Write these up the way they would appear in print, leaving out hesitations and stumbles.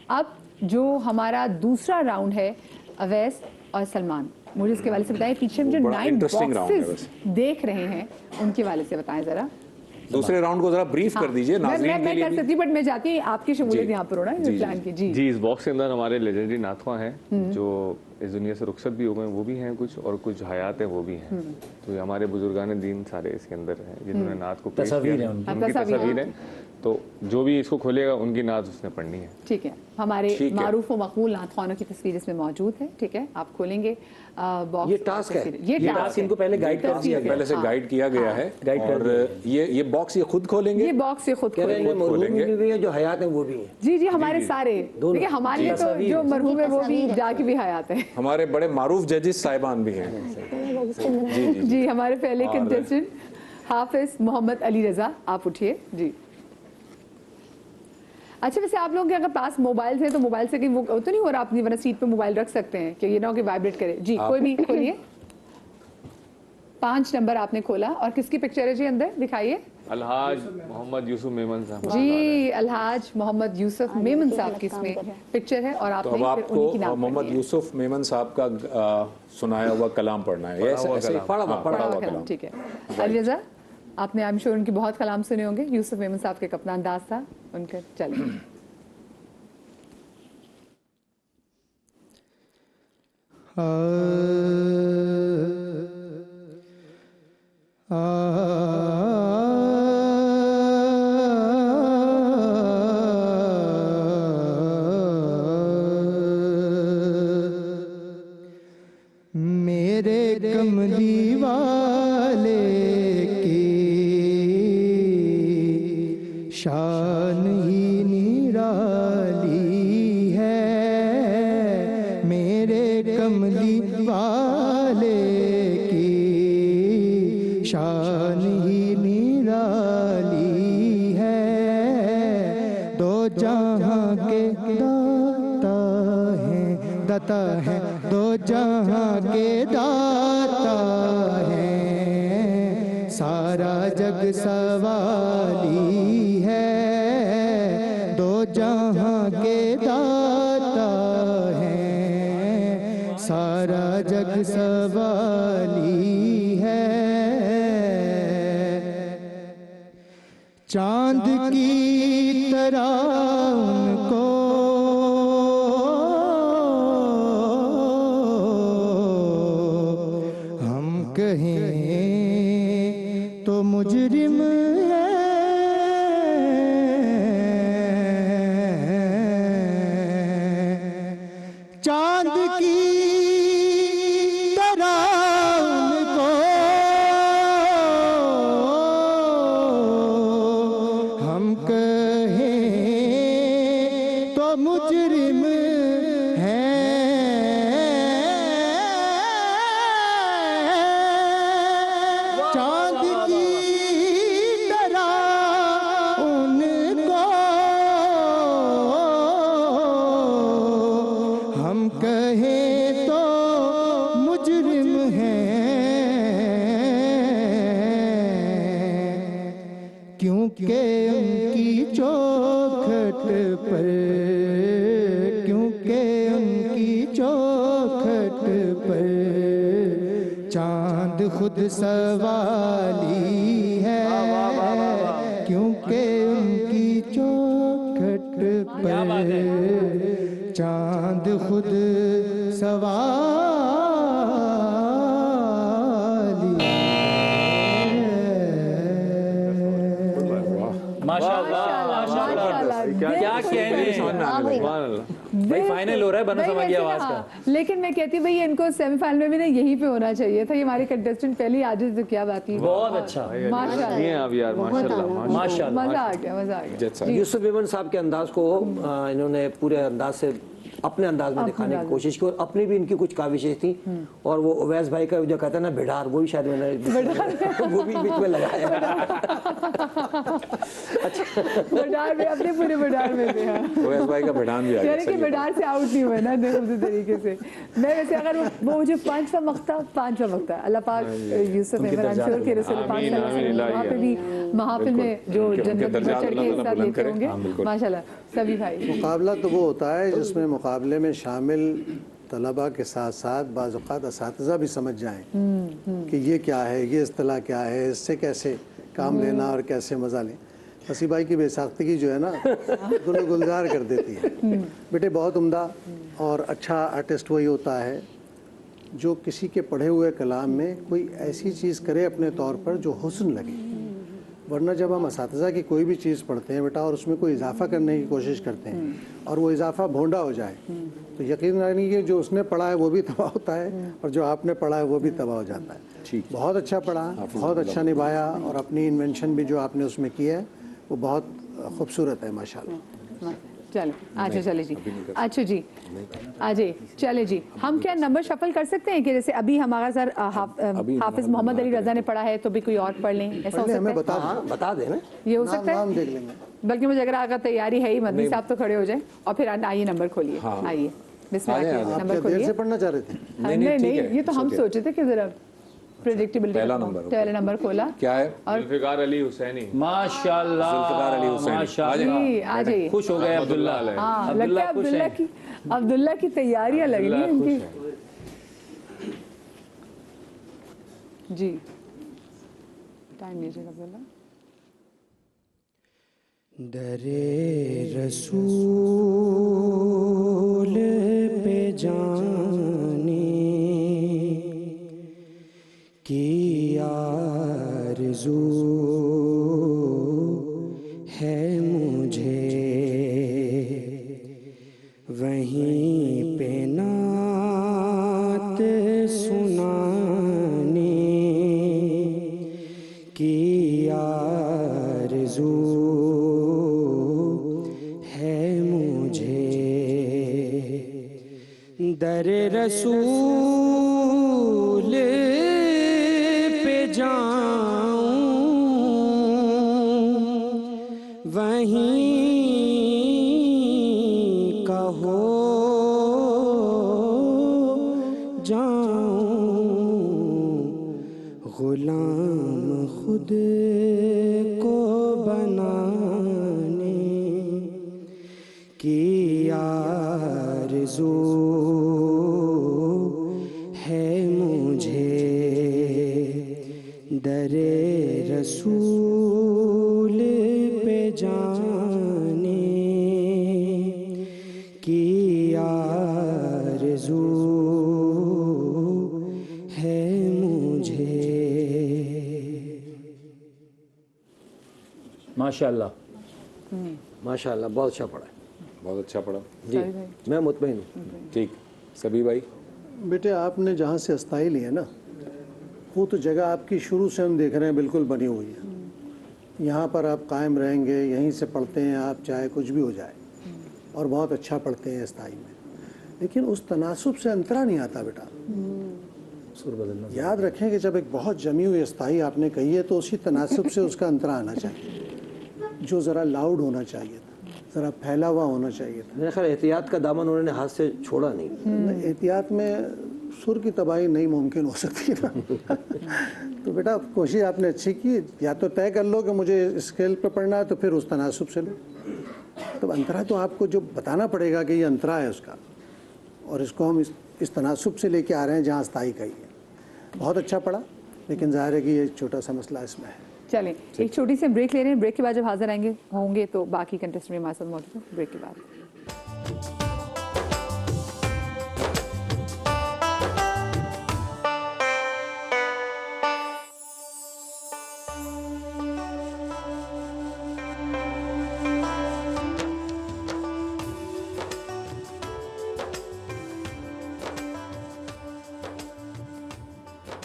اب جو ہمارا دوسرا راؤنڈ ہے اویس اور سلمان، مجھے اس کے والے سے بتائیں پیچھے ہم جو 9 باکسز دیکھ رہے ہیں ان کے والے سے بتائیں ذرا. دوسرے راؤنڈ کو ذرا بریف کر دیجئے ناظرین کے لیے. میں کر سکتی ہوں بٹ میں چاہتی ہوں آپ کی شمولیت یہاں پر ہونا ہے پلان کی. جی اس باکس کے اندر ہمارے لیجنڈری نعتخواں ہیں جو اس دنیا سے رخصت بھی ہو گئے، وہ بھی ہیں کچھ، اور کچھ حیات ہیں وہ بھی ہیں. تو یہ ہمارے بزرگان دین سارے اس کے اندر ہیں جنہوں نے نعت کو پیش کیا، ان کی تصاویر ہیں. تو جو بھی اس کو کھولے گا ان کی نعت اس نے پڑھنی ہے. ٹھیک ہے، ہمارے معروف و مقبول نعت خوانوں کی تصویر اس میں موجود ہے. ٹھیک ہے، آپ کھولیں گے باکس. یہ ٹاسک ہے، یہ ٹاسک ان کو پہلے گائیڈ کر دیا گیا، پہلے سے گائیڈ کیا گیا ہے. اور یہ باکس یہ خود کھولیں گے، یہ باکس یہ خود کھولیں گے. بھی ہیں جو حیات ہیں وہ بھی ہیں. جی جی ہمارے سارے دیکھیں، ہمارے لیے تو جو مرحوم ہے وہ بھی جا کے بھی حیات ہیں. ہمارے بڑے معروف ججز صاحبان بھی ہیں. جی ہمارے پہلے کنٹیسٹنٹ حافظ محمد علی رضا، آپ اٹھیے. جی اچھا، ویسے آپ لوگوں کے اگر پاس موبائل ہیں تو موبائل سے کہیں وہ تو نہیں ہو رہا، اپنی ورنہ سیٹ پہ موبائل رکھ سکتے ہیں کہ یہ نہ ہو کہ وائبریٹ کرے. جی کوئی بھی کھولیے. 5 نمبر آپ نے کھولا، اور کس کی پکچر ہے جی اندر دکھائیے؟ الحاج محمد یوسف میمن صاحب. جی الحاج محمد یوسف میمن صاحب کی اس میں پکچر ہے، اور آپ تو اب آپ کو محمد یوسف میمن صاحب کا سنایا ہوا کلام پڑھنا ہے. پڑھا ہوا کلام. ٹھیک ہے علی رضا، آپ نے شور ان کے بہت کلام سنے ہوں گے. یوسف میمن صاحب کے اپنا انداز تھا ان کا. چلیں. میرے کملی والے کی شان ہی نرالی ہے، میرے کملی والے کی شان ہی نرالی ہے. دو جہاں کے داتا ہے، دو جہاں کے داتا ہے، سارا جگ سوالی ہے. دو جہاں کے داتا ہے، سارا جگ سوالی ہے. چاند کی طرح ان کو کہیں تو مجرم ہے، چاند کی طرح ان کو ہم کہیں تو مجرم ہے. کیونکہ ان کی چوکھٹ پر، کیونکہ ان کی چوکھٹ پر چاند خود سوالی ہے، کیونکہ ان کی چوکھٹ پر چاند خود سوالی. کیا کہنے بھائی فائنل ہو رہا ہے بنا سما کی آواز کا. لیکن میں کہتی ہوں بھئی ان کو سیمی فائنل میں بھی نا یہیں پہ ہونا چاہیے تھا. یہ ہمارے کنٹیسٹنٹ پہلی آج تو کیا بات ہے. بہت اچھا ماشاءاللہ، مزہ آ گیا. یوسف میمن صاحب کے انداز کو انہوں نے پورے انداز سے اپنے انداز میں دکھانے کی کوشش کی, اور اپنی بھی ان کی کچھ کاوشیں تھیں, اور وہ اویس بھائی کا جو کہتا ہے نا بھیڑار, وہ بھی شاید میں نے وہ بھی بیچ میں لگایا. بڈار میں اپنے پورے بڈار میں تھے. اویس بھائی کا بھڑان بھی آ گیا, یعنی کہ بڈار سے آؤٹ نہیں ہوئے نا اسی طریقے سے. میں ویسے اگر وہ مجھے 5واں وقت ہے, اللہ پاک یوسف احمد انشور کے رسول پاک صلی اللہ علیہ وسلم وہاں پہ بھی محافل میں جو جنت میں چڑھ کے حصہ لیتے ہوں گے ماشاءاللہ. سبھی بھائی, مقابلہ تو وہ ہوتا ہے جس میں مقابلے میں شامل طلباء کے ساتھ ساتھ بعض اوقات اساتذہ بھی سمجھ جائیں کہ یہ کیا ہے, یہ اصطلاح کیا ہے, اس سے کیسے کام لینا اور کیسے مزہ لیں. وسیع بھائی کی بے ساختگی جو ہے نا دل گلزار کر دیتی ہے. بیٹے بہت عمدہ اور اچھا آرٹسٹ وہی ہوتا ہے جو کسی کے پڑھے ہوئے کلام میں کوئی ایسی چیز کرے اپنے طور پر جو حسن لگے. ورنہ جب ہم اساتذہ کی کوئی بھی چیز پڑھتے ہیں بیٹا اور اس میں کوئی اضافہ کرنے کی کوشش کرتے ہیں اور وہ اضافہ بھونڈا ہو جائے تو یقین رہنی کہ جو اس نے پڑھا ہے وہ بھی تباہ ہوتا ہے اور جو آپ نے پڑھا ہے وہ بھی تباہ ہو جاتا ہے. بہت اچھا پڑھا, بہت اچھا نبھایا, اور اپنی انوینشن بھی جو آپ نے اس میں کی ہے وہ بہت خوبصورت ہے ماشاءاللہ. چلو اچھا چلے جی, اچھا جی آجے چلے جی. ہم کیا نمبر شفل کر سکتے ہیں کہ جیسے ابھی ہمارا سر حافظ محمد علی رضا نے پڑھا ہے تو بھی کوئی اور پڑھ لیں, ایسا ہو سکتا ہے؟ بتا دیں نا, یہ ہو سکتا ہے. نام دیکھ لیں گے. بلکہ مجھے اگر آگا تیاری ہے ہی, مدنی صاحب تو کھڑے ہو جائیں اور پھر آئیے نمبر کھولیے. آئیے بسم اللہ, آپ نمبر کیا دیر کھولیے. سے پڑھنا چاہ رہے تھے؟ نہیں, یہ تو ہم سوچے تھے کہ ذرا پریڈکٹیبلٹی. پہلا نمبر کھولا کیا ہے؟ ذوالفقار علی حسینی. ماشاءاللہ ذوالفقار علی حسینی. جی آ جائیے. خوش ہو گئے عبداللہ. ہاں لگتا ہے عبداللہ کی تیاریاں لگ رہی ہیں ان کی. جی ٹائم لیجیے گا عبداللہ. در رسول پہ جانے کی آرزو ہے مجھے, وہیں پہ نعت سنانے کی آرزو ہے مجھے. در رسول پہ جاؤں وہیں کا ہو جاؤں, غلام خود کو بنانے کی آرزو ہے مجھے. در رسول پہ جانے کی آرزو ہے مجھے. ماشاءاللہ ماشاءاللہ بہت اچھا پڑھا ہے. بہت اچھا پڑھا. جی میں مطمئن ہوں. ٹھیک. سبھی بھائی, بیٹے آپ نے جہاں سے استائی لی ہے نا وہ تو جگہ آپ کی شروع سے ہم دیکھ رہے ہیں بالکل بنی ہوئی ہے. یہاں پر آپ قائم رہیں گے, یہیں سے پڑھتے ہیں آپ چاہے کچھ بھی ہو جائے, اور بہت اچھا پڑھتے ہیں استائی میں. لیکن اس تناسب سے انترا نہیں آتا بیٹا. یاد رکھیں کہ جب ایک بہت جمی ہوئی استائی آپ نے کہی ہے تو اسی تناسب سے اس کا انترا آنا چاہیے, جو ذرا لاؤڈ ہونا چاہیے تھا, ذرا پھیلا ہوا ہونا چاہیے تھا. میرے خیال احتیاط کا دامن انہوں نے ہاتھ سے چھوڑا نہیں. احتیاط میں سر کی تباہی نہیں ممکن ہو سکتی نا. تو بیٹا کوشش آپ نے اچھی کی. یا تو طے کر لو کہ مجھے اسکیل پہ پڑھنا ہے تو پھر اس تناسب سے لو. تو انترا تو آپ کو جو بتانا پڑے گا کہ یہ انترا ہے اس کا, اور اس کو ہم اس تناسب سے لے کے آ رہے ہیں جہاں استائی کہی ہے. بہت اچھا پڑھا, لیکن ظاہر ہے کہ یہ چھوٹا سا مسئلہ اس میں ہے. چلیں ایک چھوٹی سی بریک لے رہے ہیں. بریک کے بعد جب حاضر آئیں گے ہوں گے تو باقی کنٹیسٹنٹ بھی ہمارے ساتھ موجود ہیں. بریک کے بعد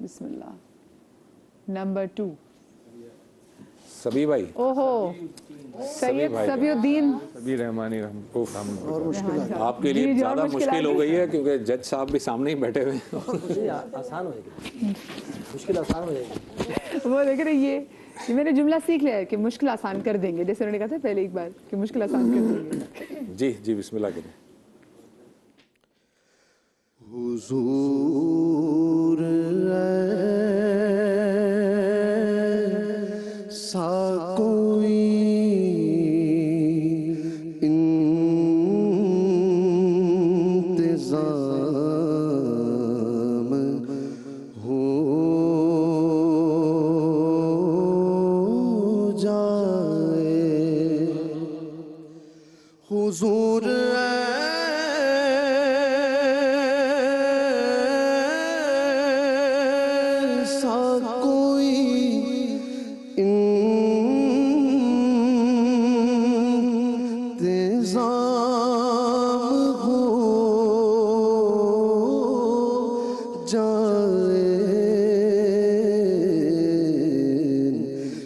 بسم اللہ. نمبر 2. سبھی بھائی. اوہو سید سبی الدین. سبھی رحمانی اور مشکلات آپ کے لیے زیادہ مشکل ہو گئی ہے کیونکہ جج صاحب بھی سامنے ہی بیٹھے ہوئے ہیں. آسان ہو جائے گی, مشکل آسان ہو جائے گی. وہ دیکھ رہے یہ میں نے جملہ سیکھ لیا ہے کہ مشکل آسان کر دیں گے, جیسے انہوں نے کہا تھا پہلے ایک بار کہ مشکل آسان کر دیں گے. جی جی بسم اللہ کریں. حضور ایسا کوئی انتظام ہو جائے. حضور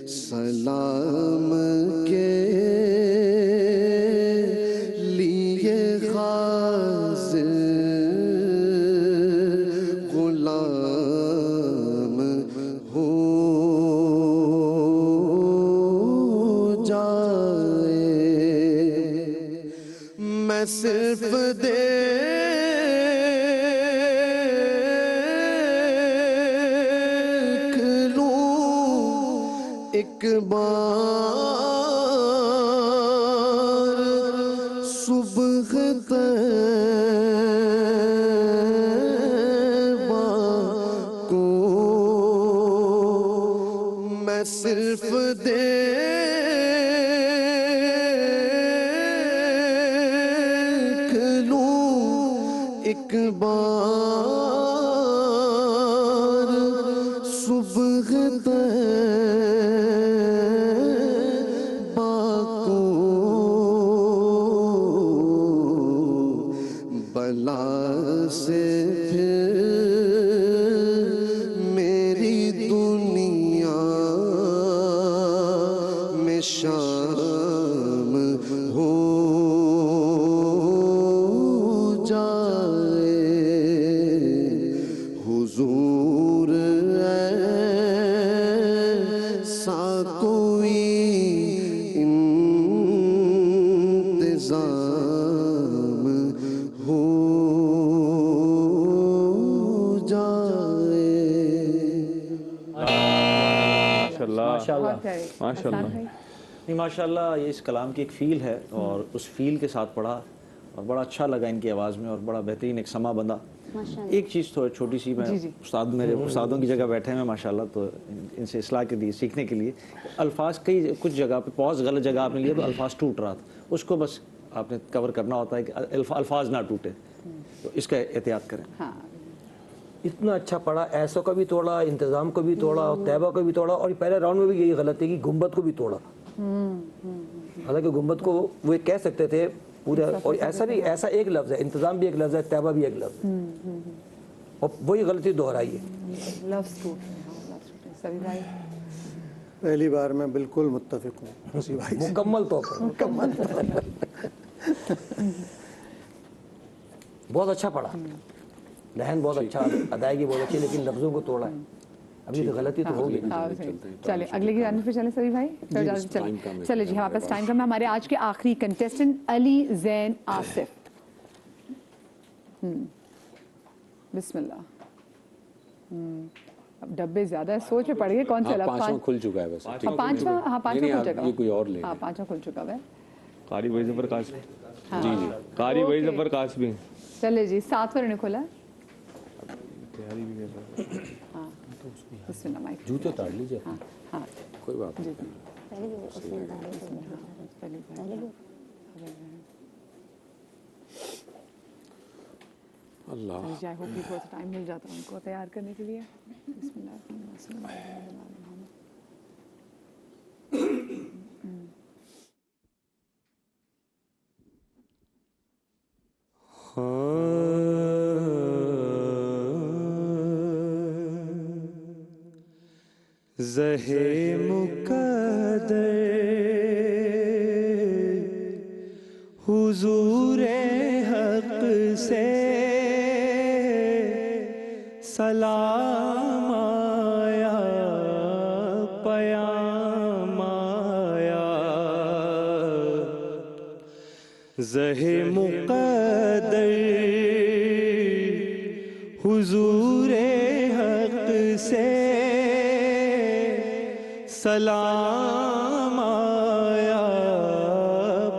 سلام کے لیے حاضر غلام ہو جائے. میں صرف دیکھ لوں ایک بار صبح طیبہ کو. میں صرف دیکھ لوں ایک بار صبح طیبہ کو. بلا سے پھر میری دنیا میں شام ہو جائے. حضور ایسا کوئی انتظام ہو جائے. ماشاءاللہ ماشاءاللہ. نہیں ماشاءاللہ یہ اس کلام کی ایک فیل ہے اور اس فیل کے ساتھ پڑھا اور بڑا اچھا لگا ان کی آواز میں اور بڑا بہترین ایک سما بندہ. ایک چیز تو چھوٹی سی, میں استاد میرے استادوں کی جگہ بیٹھے ہیں ماشاءاللہ, تو ان سے اصلاح کے لیے سیکھنے کے لیے الفاظ کئی کچھ جگہ پہ پاز غلط جگہ آپ نے لیا تو الفاظ ٹوٹ رہا تھا, اس کو بس آپ نے کور کرنا ہوتا ہے کہ الفاظ نہ ٹوٹے, تو اس کا احتیاط کریں. اتنا اچھا پڑھا, ایسو کا بھی توڑا, انتظام کو بھی توڑا, اور طیبہ کو بھی توڑا, اور پہلے راؤنڈ میں بھی یہی غلطی کی گنبد کو بھی توڑا. حالانکہ گنبد کو وہ کہہ سکتے تھے پورے, اور ایسا بھی ایسا ایک لفظ ہے, انتظام بھی ایک لفظ ہے, طیبہ بھی ایک لفظ ہے, اور وہی غلطی دہرائی ہے. لفظ کو سبھی بھائی پہلی بار میں بالکل متفق ہوں اسی بھائی سے. مکمل طور پر مکمل. بہت اچھا پڑھا, لہن بہت اچھا, ادائیگی بہت اچھی, لیکن لفظوں کو توڑا ہے. ابھی تو غلطی تو ہوگی. چلیں اگلے کی جانب پہ چلیں سبھی بھائی. چلے جی ہمارے پاس ٹائم کم ہے. ہمارے آج کے آخری کنٹیسٹنٹ علی زین آصف. بسم اللہ. اب ڈبے زیادہ ہے, سوچ میں پڑ گئے کون سے. پانچواں کھل چکا ہے ویسے. پانچواں, ہاں پانچواں کھل چکا ہے. یہ کوئی اور لے. ہاں پانچواں کھل چکا ہے. قاری وحی ظفر قاسمی. جی جی قاری وحی ظفر قاسمی. چلے جی 7 پر انہیں کھولا. ہاں بسم اللہ مائک. جوتے اتار لیجیے. ہاں ہاں کوئی بات نہیں. اللہ آئی ہوپ کہ تھوڑا سا ٹائم مل جاتا ان کو تیار کرنے کے لیے. بسم اللہ الرحمن الرحیم. زہے مقدر حضور حق سے سلام آیا پیام آیا زہے مقدر حضور حق سے سلام آیا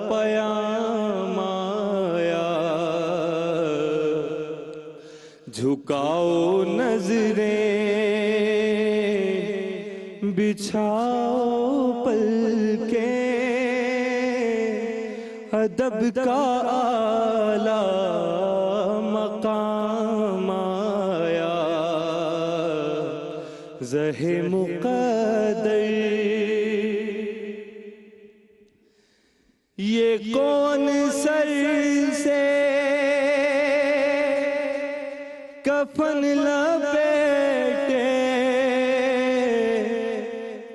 پیام آیا جھکاؤ نظریں بچھاؤ پلکیں ادب کا اعلیٰ مقام آیا زہے مقدر یہ کون سر سے کفن لپیٹے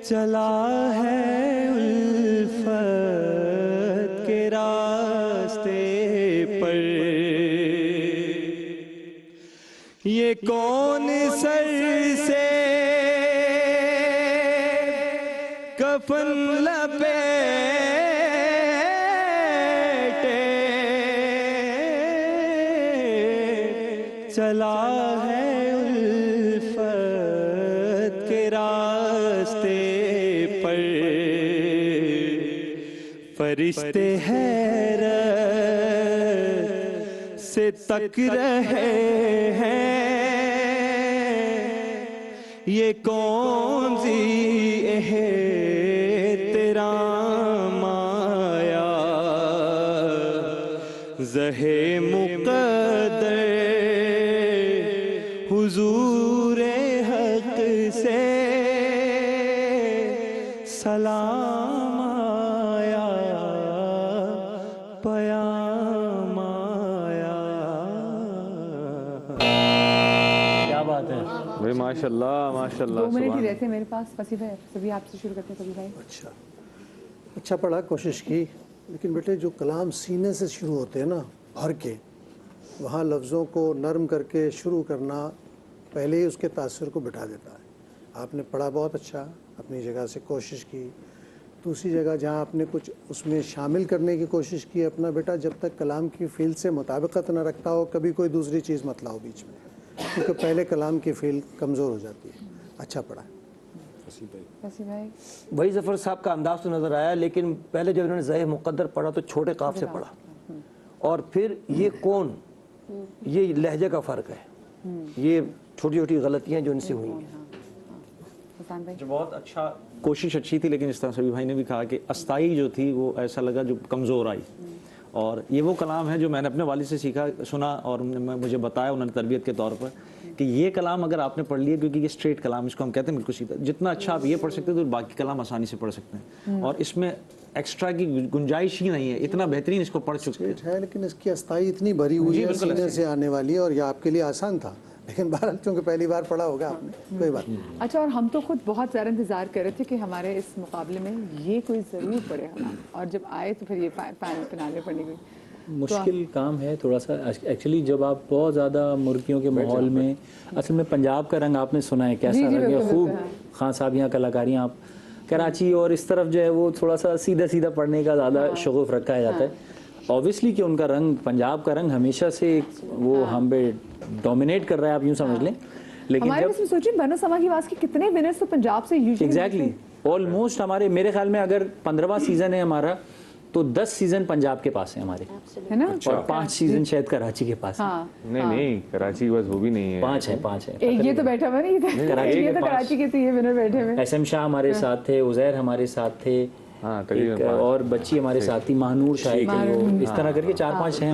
چلا ہے الفت کے راستے پر یہ کون سر سے کفن لپیٹے چلا ہے الفت کے راستے پر فرشتے حیرت سے تک رہے ہیں یہ کون سی احترام آیا زہے مقدر حضور حق سے سلام آیا پیام آیا. کیا بات ہے بھائی ماشاء اللہ ماشاء اللہ. 2 منٹ ہی رہتے میرے پاس. وسیع بھائی سبھی آپ سے شروع کرتے ہیں. کبھی بھائی اچھا پڑھا, کوشش کی, لیکن بیٹے جو کلام سینے سے شروع ہوتے ہیں نا بھر کے, وہاں لفظوں کو نرم کر کے شروع کرنا پہلے ہی اس کے تاثر کو بٹھا دیتا ہے. آپ نے پڑھا بہت اچھا, اپنی جگہ سے کوشش کی. دوسری جگہ جہاں آپ نے کچھ اس میں شامل کرنے کی کوشش کی اپنا, بیٹا جب تک کلام کی فیل سے مطابقت نہ رکھتا ہو کبھی کوئی دوسری چیز مت لاؤ بیچ میں, کیونکہ پہلے کلام کی فیل کمزور ہو جاتی ہے. اچھا پڑھا. وسیع بھائی وہی ظفر صاحب کا انداز تو نظر آیا, لیکن پہلے جب انہوں نے زہ مقدر پڑھا تو چھوٹے قاف سے پڑھا, اور پھر یہ کون, یہ لہجے کا فرق ہے, یہ چھوٹی چھوٹی غلطیاں جو ان سے ہوئی ہیں. جو بہت اچھا, کوشش اچھی تھی, لیکن اس طرح سبھی بھائی نے بھی کہا کہ استائی جو تھی وہ ایسا لگا جو کمزور آئی. اور یہ وہ کلام ہے جو میں نے اپنے والد سے سیکھا, سنا, اور مجھے بتایا انہوں نے تربیت کے طور پر کہ یہ کلام اگر آپ نے پڑھ لیا, کیونکہ یہ اسٹریٹ کلام اس کو ہم کہتے ہیں بالکل سیدھا, جتنا اچھا آپ یہ پڑھ سکتے ہیں تو باقی کلام آسانی سے پڑھ سکتے ہیں, اور اس میں ایکسٹرا کی گنجائش ہی نہیں ہے, اتنا بہترین اس کو پڑھ چکے ہے. لیکن اس کی استائی اتنی بھری ہوئی ہے سینے سے آنے والی ہے, اور یہ آپ کے لیے آسان تھا, لیکن بہرحال چونکہ پہلی بار پڑھا ہوگا آپ نے, کوئی بات نہیں. اچھا, اور ہم تو خود بہت زیادہ انتظار کر رہے تھے کہ ہمارے اس مقابلے میں یہ کوئی ضرور پڑے ہمارا, اور جب آئے تو پھر یہ فائنل پڑھنے گئی. مشکل کام ہے تھوڑا سا ایکچولی, جب آپ بہت زیادہ مرغیوں کے ماحول میں, اصل میں پنجاب کا رنگ آپ نے سنا ہے کیسا رنگ ہے, خوب خان صاحبیاں کلاکاریاں, آپ کراچی اور اس طرف جو ہے وہ تھوڑا سا سیدھا سیدھا پڑھنے کا زیادہ شغف رکھا جاتا ہے. اوبیسلی کہ ان کا رنگ, پنجاب کا رنگ ہمیشہ سے وہ ہم پہ ڈومینیٹ کر رہا ہے, آپ یوں سمجھ لیں. لیکن ہمارے اس میں سوچیں بنو سما کی آواز کے کتنے ونرز تو پنجاب سے یوزلی, ایگزیکٹلی آلموسٹ ہمارے, میرے خیال میں اگر 15واں سیزن ہے ہمارا تو 10 سیزن پنجاب کے پاس ہیں ہمارے, ہے نا, اور 5 سیزن شاید کراچی کے پاس ہیں. نہیں کراچی بس وہ بھی نہیں ہے, 5 ہیں. ایک یہ تو بیٹھا ہوا نہیں تھا, یہ تو کراچی کے تھے, یہ ونر بیٹھے ہوئے. ایس ایم شاہ ہمارے ساتھ تھے, عزیر ہمارے ساتھ تھے, ہاں اور بچی ہمارے ساتھ تھی, مہنور شاہ, اس طرح کر کے 4-5 ہیں.